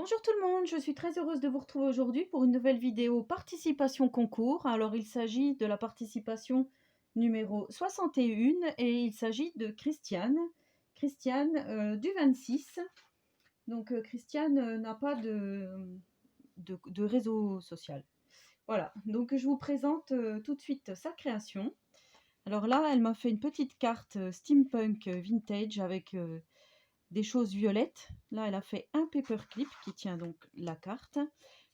Bonjour tout le monde, je suis très heureuse de vous retrouver aujourd'hui pour une nouvelle vidéo participation concours. Alors il s'agit de la participation numéro 61 et il s'agit de Christiane. Christiane du 26. Donc Christiane n'a pas de réseau social. Voilà, donc je vous présente tout de suite sa création. Alors là, elle m'a fait une petite carte steampunk vintage avec des choses violettes. Là, elle a fait un paperclip qui tient donc la carte.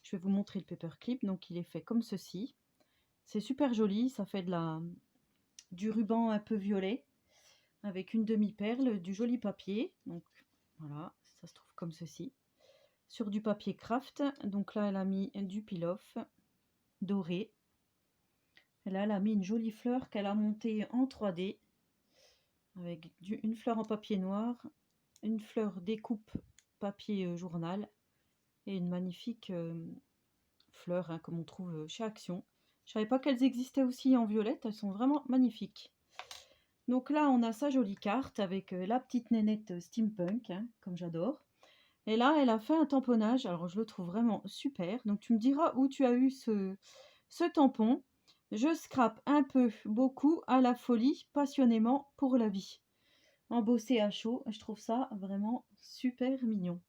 Je vais vous montrer le paperclip. Donc, il est fait comme ceci. C'est super joli. Ça fait du ruban un peu violet avec une demi-perle, du joli papier. Donc, voilà, ça se trouve comme ceci. Sur du papier craft. Donc là, elle a mis du peel-off doré. Et là, elle a mis une jolie fleur qu'elle a montée en 3D avec une fleur en papier noir, une fleur découpe papier journal et une magnifique fleur hein, comme on trouve chez Action. Je savais pas qu'elles existaient aussi en violette, elles sont vraiment magnifiques. Donc là on a sa jolie carte avec la petite nénette steampunk, hein, comme j'adore. Et là elle a fait un tamponnage, alors je le trouve vraiment super. Donc tu me diras où tu as eu ce tampon. Je scrape un peu, beaucoup, à la folie, passionnément pour la vie. Embossé à chaud, je trouve ça vraiment super mignon.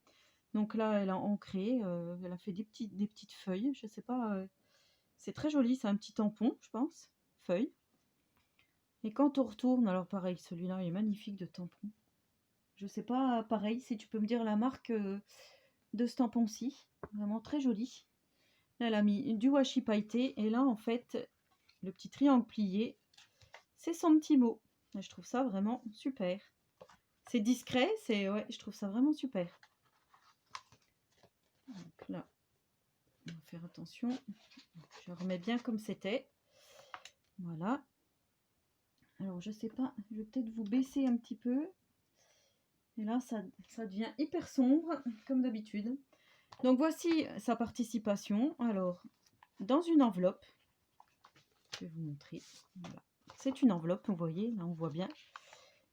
Donc là, elle a ancré, elle a fait des petites feuilles, je sais pas, c'est très joli, c'est un petit tampon, je pense, feuille. Et quand on retourne, alors pareil, celui-là il est magnifique de tampon. Je sais pas, pareil, si tu peux me dire la marque de ce tampon-ci, vraiment très joli. Là, elle a mis du washi pailleté, et là, en fait, le petit triangle plié, c'est son petit mot. Et je trouve ça vraiment super. C'est discret, ouais, je trouve ça vraiment super. Donc là, on va faire attention. Je remets bien comme c'était. Voilà. Alors, je sais pas, je vais peut-être vous baisser un petit peu. Et là, ça devient hyper sombre, comme d'habitude. Donc, voici sa participation. Alors, dans une enveloppe, je vais vous montrer. Voilà. C'est une enveloppe, vous voyez, là, on voit bien.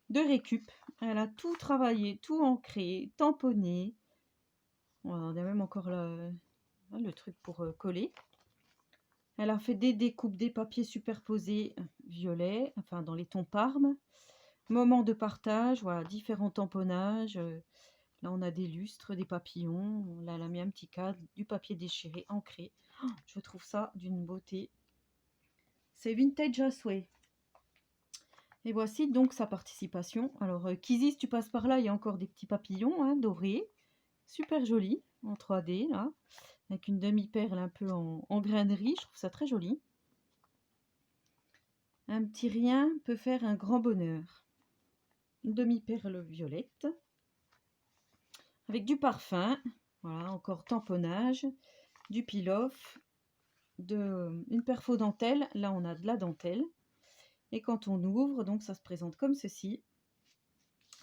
De récup. Elle a tout travaillé, tout ancré, tamponné. Voilà, on a même encore le truc pour coller. Elle a fait des découpes, des papiers superposés violets, enfin dans les tons parme. Moment de partage, voilà, différents tamponnages. Là, on a des lustres, des papillons. Là, elle a mis un petit cadre, du papier déchiré, ancré. Oh, je trouve ça d'une beauté. C'est vintage à souhait. Et voici donc sa participation. Alors, Kizzy, si tu passes par là, il y a encore des petits papillons hein, dorés. Super joli, en 3D, là. Avec une demi-perle un peu en grainerie. Je trouve ça très joli. Un petit rien peut faire un grand bonheur. Une demi-perle violette. Avec du parfum. Voilà, encore tamponnage. Du peel-off. Une perfo dentelle. Là, on a de la dentelle. Et quand on ouvre, donc ça se présente comme ceci.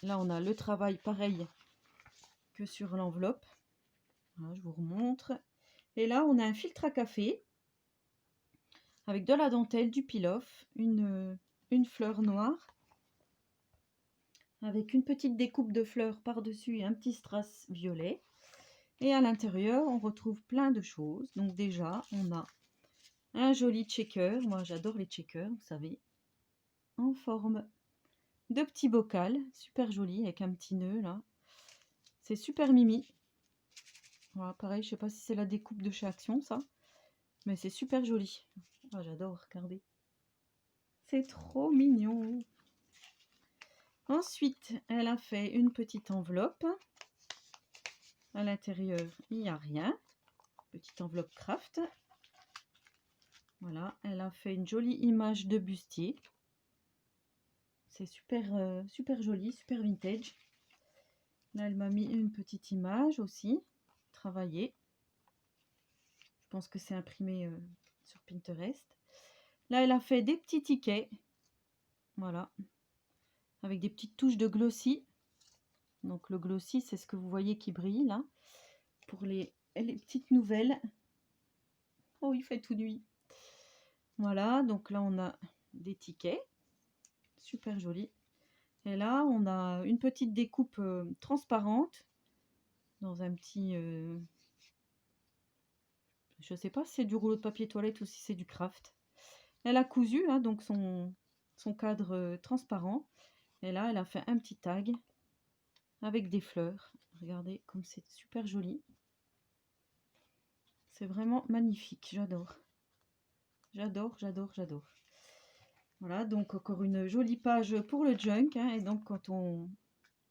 Là, on a le travail pareil que sur l'enveloppe. Voilà, je vous remontre. Et là, on a un filtre à café avec de la dentelle, du peel-off, une fleur noire avec une petite découpe de fleurs par-dessus et un petit strass violet. Et à l'intérieur, on retrouve plein de choses. Donc déjà, on a un joli checker. Moi, j'adore les checkers, vous savez, en forme de petit bocal, super joli, avec un petit nœud là. C'est super mimi. Voilà, pareil, je sais pas si c'est la découpe de chez Action, ça. Mais c'est super joli. Oh, j'adore, regardez. C'est trop mignon. Ensuite, elle a fait une petite enveloppe. À l'intérieur, il n'y a rien. Petite enveloppe craft. Voilà, elle a fait une jolie image de bustier. C'est super, super joli, super vintage. Là, elle m'a mis une petite image aussi, travaillée. Je pense que c'est imprimé sur Pinterest. Là, elle a fait des petits tickets. Voilà. Avec des petites touches de glossy. Donc, le glossy, c'est ce que vous voyez qui brille là. Pour les petites nouvelles. Oh, il fait tout nuit. Voilà, donc là, on a des tickets. Super joli. Et là, on a une petite découpe transparente dans un petit Je ne sais pas si c'est du rouleau de papier toilette ou si c'est du craft. Elle a cousu hein, donc son cadre transparent. Et là, elle a fait un petit tag avec des fleurs. Regardez comme c'est super joli. C'est vraiment magnifique, j'adore. J'adore, j'adore, j'adore. Voilà, donc encore une jolie page pour le junk. Hein, et donc quand on...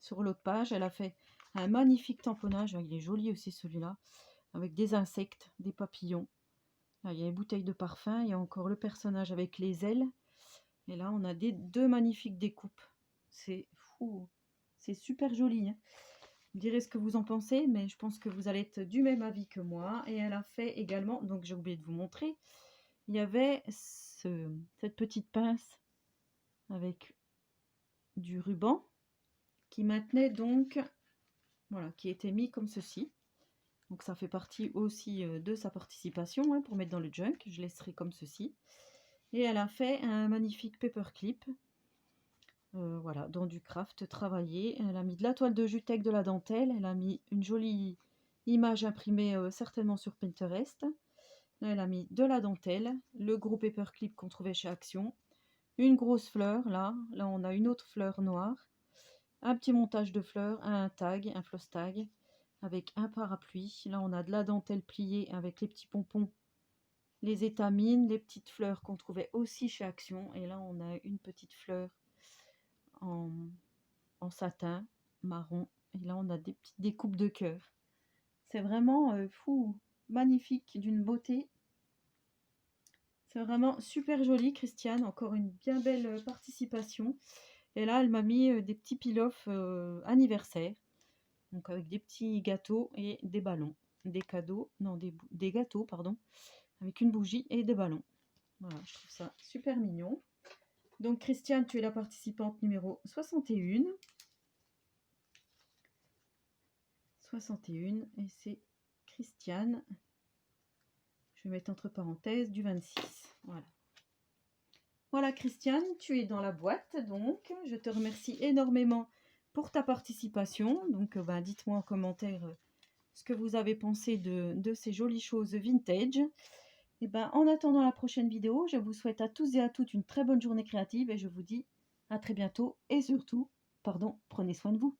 Sur l'autre page, elle a fait un magnifique tamponnage. Il est joli aussi celui-là. Avec des insectes, des papillons. Là, il y a une bouteille de parfum. Il y a encore le personnage avec les ailes. Et là, on a deux magnifiques découpes. C'est fou. C'est super joli. Hein. Vous me direz ce que vous en pensez, mais je pense que vous allez être du même avis que moi. Et elle a fait également, donc j'ai oublié de vous montrer, il y avait cette petite pince avec du ruban qui maintenait donc, voilà, qui était mis comme ceci. Donc ça fait partie aussi de sa participation hein, pour mettre dans le junk. Je laisserai comme ceci. Et elle a fait un magnifique paperclip. Voilà, dans du craft travaillé. Elle a mis de la toile de Jutec, de la dentelle. Elle a mis une jolie image imprimée certainement sur Pinterest. Là, elle a mis de la dentelle, le gros paperclip qu'on trouvait chez Action, une grosse fleur, là on a une autre fleur noire, un petit montage de fleurs, un tag, un floss tag, avec un parapluie. Là, on a de la dentelle pliée avec les petits pompons, les étamines, les petites fleurs qu'on trouvait aussi chez Action. Et là, on a une petite fleur en satin marron. Et là, on a des petites découpes de cœur. C'est vraiment fou, magnifique, d'une beauté. C'est vraiment super joli, Christiane. Encore une bien belle participation. Et là, elle m'a mis des petits peel-off anniversaire. Donc avec des petits gâteaux et des ballons. Des cadeaux, non, des gâteaux, pardon. Avec une bougie et des ballons. Voilà, je trouve ça super mignon. Donc Christiane, tu es la participante numéro 61. 61 et c'est Christiane. Je vais mettre entre parenthèses du 26. Voilà. Voilà Christiane, tu es dans la boîte donc. Je te remercie énormément pour ta participation. Donc dites-moi en commentaire ce que vous avez pensé de ces jolies choses vintage. Et en attendant la prochaine vidéo, je vous souhaite à tous et à toutes une très bonne journée créative et je vous dis à très bientôt et surtout, pardon, prenez soin de vous.